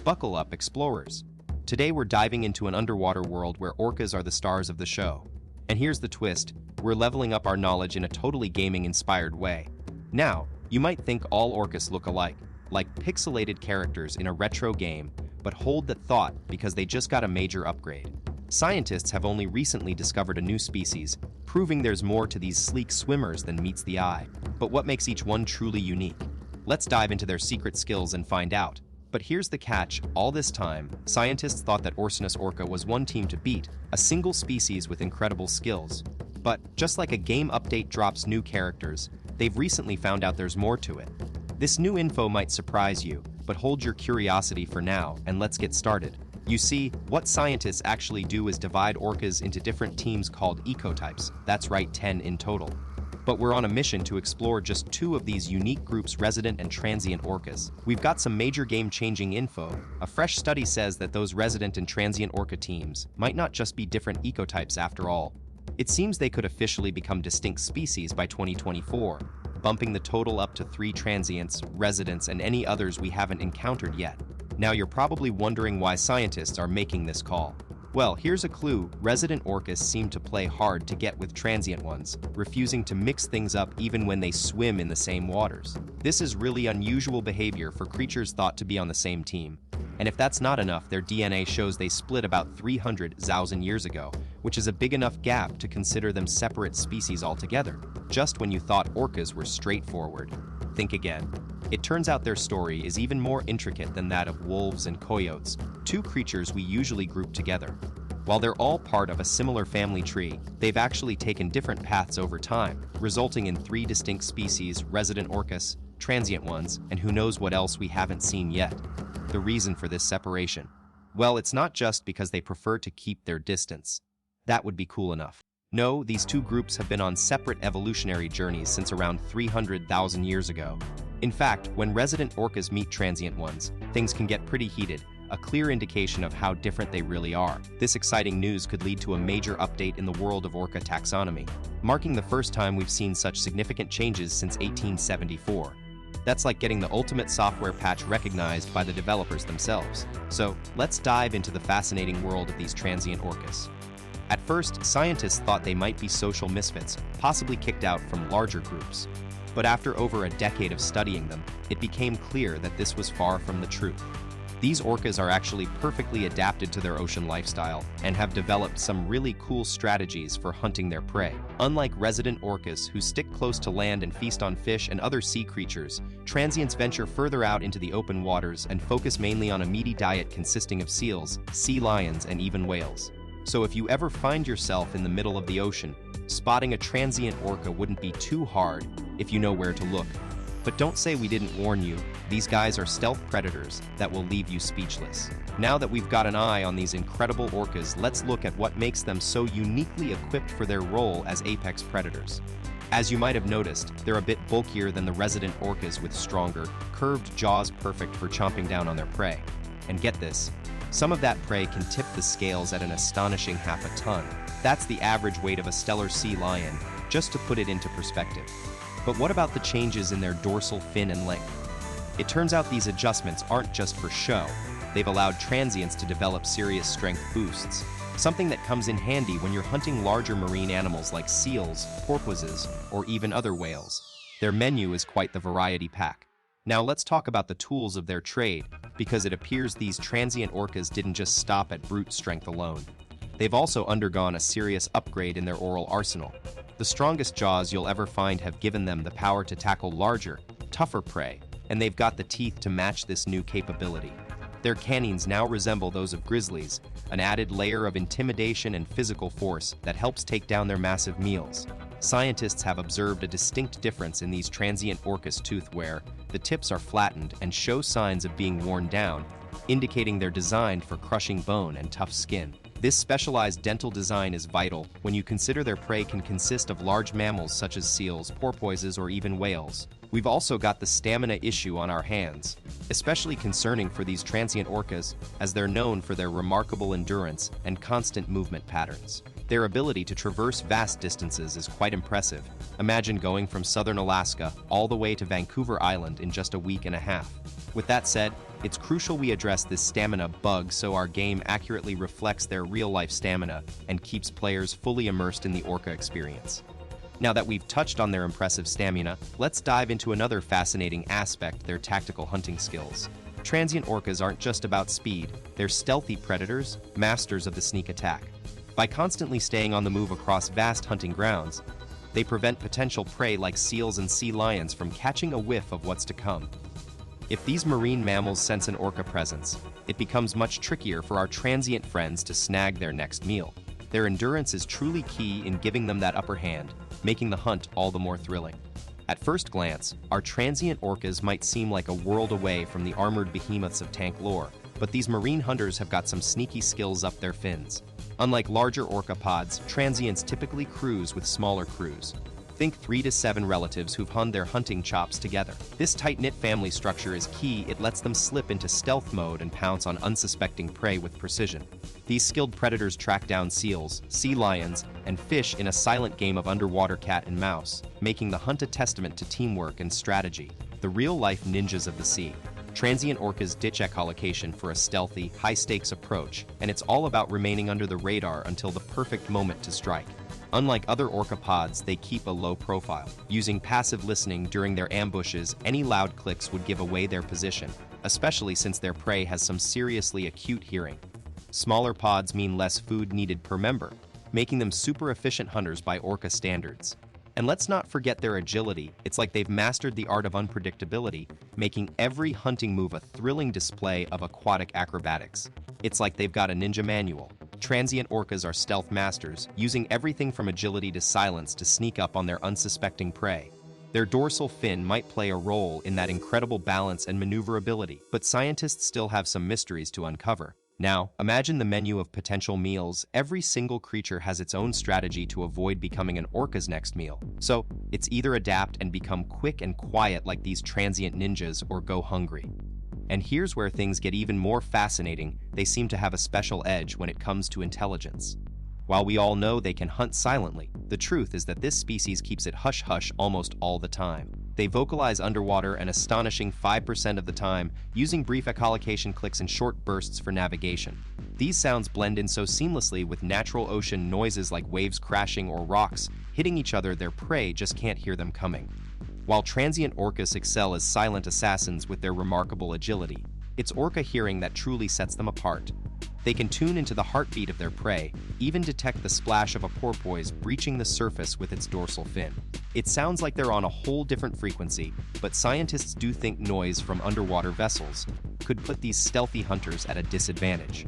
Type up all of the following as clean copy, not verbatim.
Buckle up, explorers. Today we're diving into an underwater world where orcas are the stars of the show. And here's the twist, we're leveling up our knowledge in a totally gaming-inspired way. Now, you might think all orcas look alike, like pixelated characters in a retro game, but hold that thought because they just got a major upgrade. Scientists have only recently discovered a new species, proving there's more to these sleek swimmers than meets the eye. But what makes each one truly unique? Let's dive into their secret skills and find out. But here's the catch, all this time, scientists thought that Orcinus orca was one team to beat, a single species with incredible skills. But just like a game update drops new characters, they've recently found out there's more to it. This new info might surprise you, but hold your curiosity for now and let's get started. You see, what scientists actually do is divide orcas into different teams called ecotypes. That's right, 10 in total. But we're on a mission to explore just 2 of these unique groups, resident and transient orcas. We've got some major game-changing info. A fresh study says that those resident and transient orca teams might not just be different ecotypes after all. It seems they could officially become distinct species by 2024, bumping the total up to 3 transients, residents, and any others we haven't encountered yet. Now you're probably wondering why scientists are making this call. Well, here's a clue. Resident orcas seem to play hard to get with transient ones, refusing to mix things up even when they swim in the same waters. This is really unusual behavior for creatures thought to be on the same team. And if that's not enough, their DNA shows they split about 300,000 years ago, which is a big enough gap to consider them separate species altogether. Just when you thought orcas were straightforward. Think again. It turns out their story is even more intricate than that of wolves and coyotes, 2 creatures we usually group together. While they're all part of a similar family tree, they've actually taken different paths over time, resulting in 3 distinct species, resident orcas, transient ones, and who knows what else we haven't seen yet. The reason for this separation? Well, it's not just because they prefer to keep their distance. That would be cool enough. No, these 2 groups have been on separate evolutionary journeys since around 300,000 years ago. In fact, when resident orcas meet transient ones, things can get pretty heated, a clear indication of how different they really are. This exciting news could lead to a major update in the world of orca taxonomy, marking the first time we've seen such significant changes since 1874. That's like getting the ultimate software patch recognized by the developers themselves. So, let's dive into the fascinating world of these transient orcas. At first, scientists thought they might be social misfits, possibly kicked out from larger groups. But after over a decade of studying them, it became clear that this was far from the truth. These orcas are actually perfectly adapted to their ocean lifestyle and have developed some really cool strategies for hunting their prey. Unlike resident orcas who stick close to land and feast on fish and other sea creatures, transients venture further out into the open waters and focus mainly on a meaty diet consisting of seals, sea lions, and even whales. So if you ever find yourself in the middle of the ocean, spotting a transient orca wouldn't be too hard if you know where to look. But don't say we didn't warn you. These guys are stealth predators that will leave you speechless. Now that we've got an eye on these incredible orcas, let's look at what makes them so uniquely equipped for their role as apex predators. As you might have noticed, they're a bit bulkier than the resident orcas with stronger, curved jaws perfect for chomping down on their prey. And get this, some of that prey can tip the scales at an astonishing half a ton. That's the average weight of a stellar sea lion, just to put it into perspective. But what about the changes in their dorsal fin and length? It turns out these adjustments aren't just for show. They've allowed transients to develop serious strength boosts, something that comes in handy when you're hunting larger marine animals like seals, porpoises, or even other whales. Their menu is quite the variety pack. Now let's talk about the tools of their trade, because it appears these transient orcas didn't just stop at brute strength alone. They've also undergone a serious upgrade in their oral arsenal. The strongest jaws you'll ever find have given them the power to tackle larger, tougher prey, and they've got the teeth to match this new capability. Their canines now resemble those of grizzlies, an added layer of intimidation and physical force that helps take down their massive meals. Scientists have observed a distinct difference in these transient orcas' tooth where the tips are flattened and show signs of being worn down, indicating they're designed for crushing bone and tough skin. This specialized dental design is vital when you consider their prey can consist of large mammals such as seals, porpoises, or even whales. We've also got the stamina issue on our hands, especially concerning for these transient orcas as they're known for their remarkable endurance and constant movement patterns. Their ability to traverse vast distances is quite impressive. Imagine going from southern Alaska all the way to Vancouver Island in just a week and a half. With that said, It's crucial we address this stamina bug so our game accurately reflects their real-life stamina and keeps players fully immersed in the orca experience. Now that we've touched on their impressive stamina, let's dive into another fascinating aspect: their tactical hunting skills. Transient orcas aren't just about speed, they're stealthy predators, masters of the sneak attack. By constantly staying on the move across vast hunting grounds, they prevent potential prey like seals and sea lions from catching a whiff of what's to come. If these marine mammals sense an orca presence, it becomes much trickier for our transient friends to snag their next meal. Their endurance is truly key in giving them that upper hand, making the hunt all the more thrilling. At first glance, our transient orcas might seem like a world away from the armored behemoths of tank lore, but these marine hunters have got some sneaky skills up their fins. Unlike larger orca pods, transients typically cruise with smaller crews. Think 3 to 7 relatives who've honed their hunting chops together. This tight-knit family structure is key. It lets them slip into stealth mode and pounce on unsuspecting prey with precision. These skilled predators track down seals, sea lions, and fish in a silent game of underwater cat and mouse, making the hunt a testament to teamwork and strategy. The real-life ninjas of the sea. Transient orcas ditch echolocation for a stealthy, high-stakes approach, and it's all about remaining under the radar until the perfect moment to strike. Unlike other orca pods, they keep a low profile. Using passive listening during their ambushes, any loud clicks would give away their position, especially since their prey has some seriously acute hearing. Smaller pods mean less food needed per member, making them super efficient hunters by orca standards. And let's not forget their agility. It's like they've mastered the art of unpredictability, making every hunting move a thrilling display of aquatic acrobatics. It's like they've got a ninja manual. Transient orcas are stealth masters, using everything from agility to silence to sneak up on their unsuspecting prey. Their dorsal fin might play a role in that incredible balance and maneuverability, but scientists still have some mysteries to uncover. Now, imagine the menu of potential meals. Every single creature has its own strategy to avoid becoming an orca's next meal. So, it's either adapt and become quick and quiet like these transient ninjas, or go hungry. And here's where things get even more fascinating: they seem to have a special edge when it comes to intelligence. While we all know they can hunt silently, the truth is that this species keeps it hush-hush almost all the time. They vocalize underwater an astonishing 5% of the time, using brief echolocation clicks and short bursts for navigation. These sounds blend in so seamlessly with natural ocean noises like waves crashing or rocks hitting each other. Their prey just can't hear them coming. While transient orcas excel as silent assassins with their remarkable agility, it's orca hearing that truly sets them apart. They can tune into the heartbeat of their prey, even detect the splash of a porpoise breaching the surface with its dorsal fin. It sounds like they're on a whole different frequency, but scientists do think noise from underwater vessels could put these stealthy hunters at a disadvantage.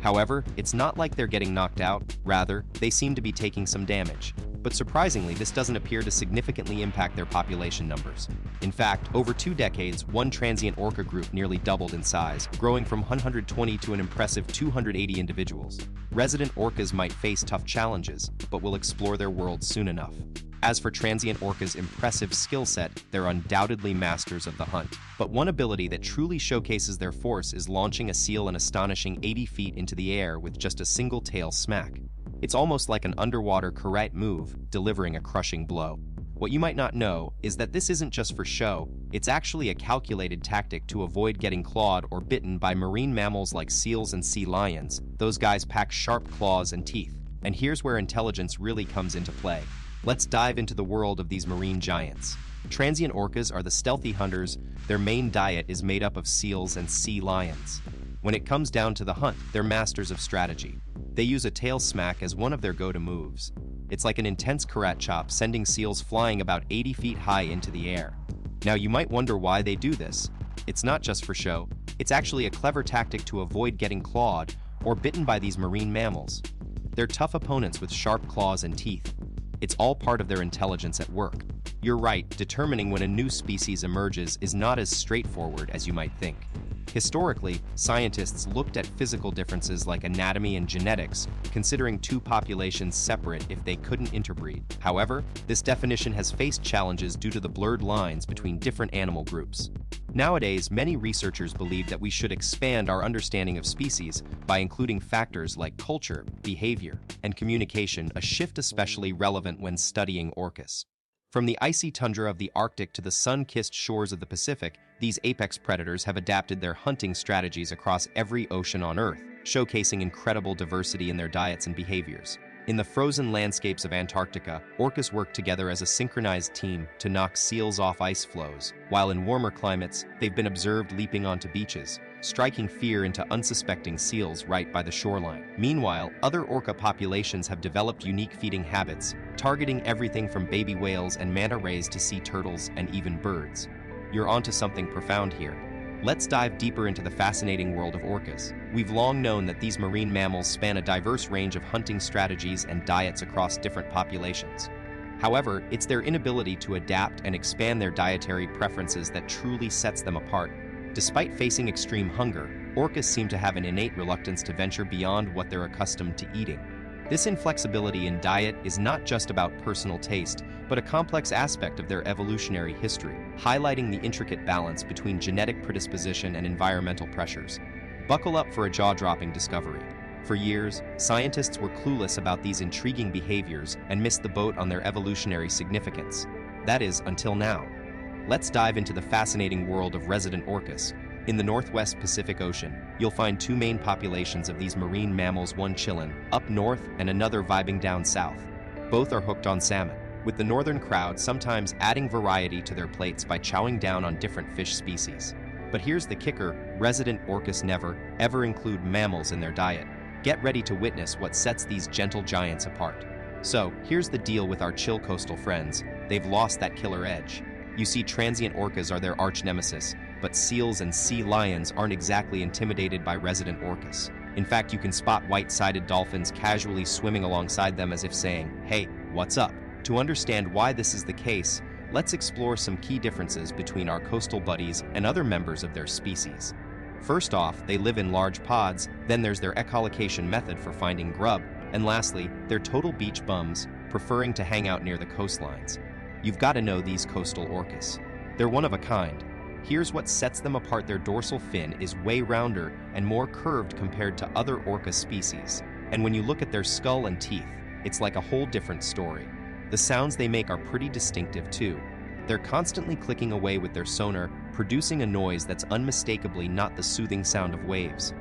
However, it's not like they're getting knocked out. Rather, they seem to be taking some damage. But surprisingly, this doesn't appear to significantly impact their population numbers. In fact, over 2 decades, one transient orca group nearly doubled in size, growing from 120 to an impressive 280 individuals. Resident orcas might face tough challenges, but will explore their world soon enough. As for transient orcas' impressive skill set, they're undoubtedly masters of the hunt. But one ability that truly showcases their force is launching a seal an astonishing 80 feet into the air with just a single tail smack. It's almost like an underwater karate move, delivering a crushing blow. What you might not know is that this isn't just for show. It's actually a calculated tactic to avoid getting clawed or bitten by marine mammals like seals and sea lions. Those guys pack sharp claws and teeth. And here's where intelligence really comes into play. Let's dive into the world of these marine giants. Transient orcas are the stealthy hunters. Their main diet is made up of seals and sea lions. When it comes down to the hunt, they're masters of strategy. They use a tail smack as one of their go-to moves. It's like an intense karate chop, sending seals flying about 80 feet high into the air. Now, you might wonder why they do this. It's not just for show. It's actually a clever tactic to avoid getting clawed or bitten by these marine mammals. They're tough opponents with sharp claws and teeth. It's all part of their intelligence at work. You're right, determining when a new species emerges is not as straightforward as you might think. Historically, scientists looked at physical differences like anatomy and genetics, considering two populations separate if they couldn't interbreed. However, this definition has faced challenges due to the blurred lines between different animal groups. Nowadays, many researchers believe that we should expand our understanding of species by including factors like culture, behavior, and communication, a shift especially relevant when studying orcas. From the icy tundra of the Arctic to the sun-kissed shores of the Pacific, These apex predators have adapted their hunting strategies across every ocean on Earth, showcasing incredible diversity in their diets and behaviors. In the frozen landscapes of Antarctica, orcas work together as a synchronized team to knock seals off ice floes, while in warmer climates, they've been observed leaping onto beaches, striking fear into unsuspecting seals right by the shoreline. Meanwhile, other orca populations have developed unique feeding habits, targeting everything from baby whales and manta rays to sea turtles and even birds. You're onto something profound here. Let's dive deeper into the fascinating world of orcas. We've long known that these marine mammals span a diverse range of hunting strategies and diets across different populations. However, it's their inability to adapt and expand their dietary preferences that truly sets them apart. Despite facing extreme hunger, orcas seem to have an innate reluctance to venture beyond what they're accustomed to eating. This inflexibility in diet is not just about personal taste, but a complex aspect of their evolutionary history, highlighting the intricate balance between genetic predisposition and environmental pressures. Buckle up for a jaw-dropping discovery. For years, scientists were clueless about these intriguing behaviors and missed the boat on their evolutionary significance. That is, until now. Let's dive into the fascinating world of resident orcas. In the Northwest Pacific Ocean, you'll find two main populations of these marine mammals, one chillin' up north and another vibing down south. Both are hooked on salmon, with the northern crowd sometimes adding variety to their plates by chowing down on different fish species. But here's the kicker, resident orcas never, ever include mammals in their diet. Get ready to witness what sets these gentle giants apart. So, here's the deal with our chill coastal friends. They've lost that killer edge. You see, transient orcas are their arch nemesis, but seals and sea lions aren't exactly intimidated by resident orcas. In fact, you can spot white-sided dolphins casually swimming alongside them as if saying, "Hey, what's up?" To understand why this is the case, let's explore some key differences between our coastal buddies and other members of their species. First off, they live in large pods, then there's their echolocation method for finding grub, and lastly, they're total beach bums, preferring to hang out near the coastlines. You've got to know these coastal orcas. They're one of a kind. Here's what sets them apart: their dorsal fin is way rounder and more curved compared to other orca species. And when you look at their skull and teeth, it's like a whole different story. The sounds they make are pretty distinctive too. They're constantly clicking away with their sonar, producing a noise that's unmistakably not the soothing sound of waves.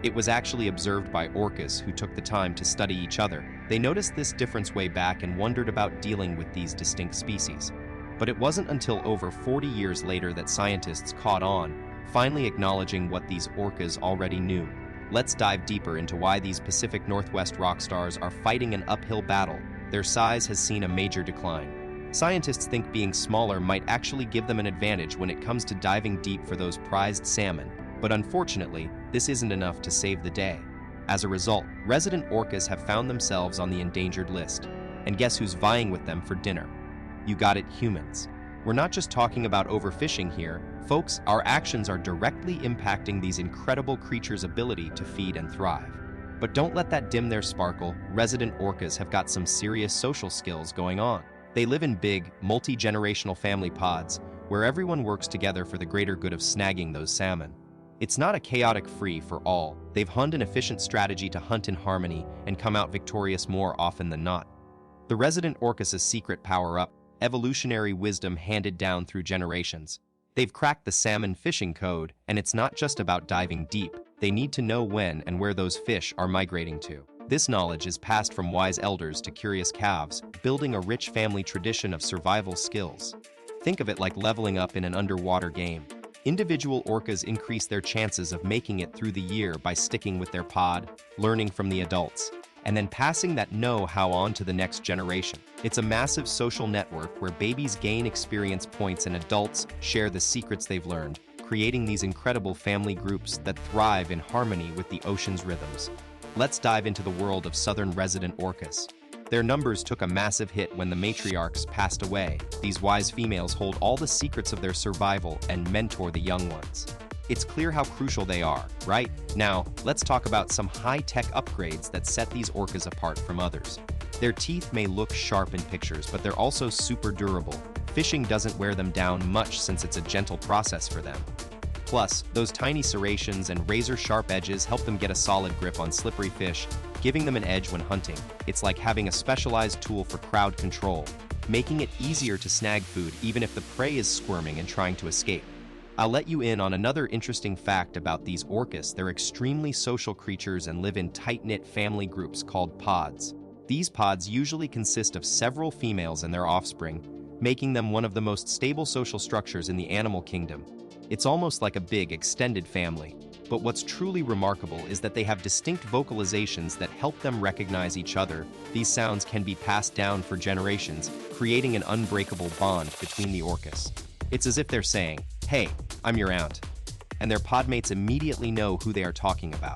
It was actually observed by orcas who took the time to study each other. They noticed this difference way back and wondered about dealing with these distinct species. But it wasn't until over 40 years later that scientists caught on, finally acknowledging what these orcas already knew. Let's dive deeper into why these Pacific Northwest rock stars are fighting an uphill battle. Their size has seen a major decline. Scientists think being smaller might actually give them an advantage when it comes to diving deep for those prized salmon, but unfortunately, this isn't enough to save the day. As a result, resident orcas have found themselves on the endangered list. And guess who's vying with them for dinner? You got it, humans. We're not just talking about overfishing here, folks. Our actions are directly impacting these incredible creatures' ability to feed and thrive. But don't let that dim their sparkle. Resident orcas have got some serious social skills going on. They live in big, multi-generational family pods, where everyone works together for the greater good of snagging those salmon. It's not a chaotic free-for-all. They've honed an efficient strategy to hunt in harmony and come out victorious more often than not. The resident orcas' secret power-up: evolutionary wisdom handed down through generations. They've cracked the salmon fishing code, and it's not just about diving deep. They need to know when and where those fish are migrating to. This knowledge is passed from wise elders to curious calves, building a rich family tradition of survival skills. Think of it like leveling up in an underwater game. Individual orcas increase their chances of making it through the year by sticking with their pod, learning from the adults, and then passing that know-how on to the next generation. It's a massive social network where babies gain experience points and adults share the secrets they've learned, creating these incredible family groups that thrive in harmony with the ocean's rhythms. Let's dive into the world of southern resident orcas. Their numbers took a massive hit when the matriarchs passed away. These wise females hold all the secrets of their survival and mentor the young ones. It's clear how crucial they are, right? Now, let's talk about some high-tech upgrades that set these orcas apart from others. Their teeth may look sharp in pictures, but they're also super durable. Fishing doesn't wear them down much since it's a gentle process for them. Plus, those tiny serrations and razor-sharp edges help them get a solid grip on slippery fish, giving them an edge when hunting. It's like having a specialized tool for crowd control, making it easier to snag food even if the prey is squirming and trying to escape. I'll let you in on another interesting fact about these orcas. They're extremely social creatures and live in tight-knit family groups called pods. These pods usually consist of several females and their offspring, making them one of the most stable social structures in the animal kingdom. It's almost like a big, extended family. But what's truly remarkable is that they have distinct vocalizations that help them recognize each other. These sounds can be passed down for generations, creating an unbreakable bond between the orcas. It's as if they're saying, "Hey, I'm your aunt," and their podmates immediately know who they are talking about.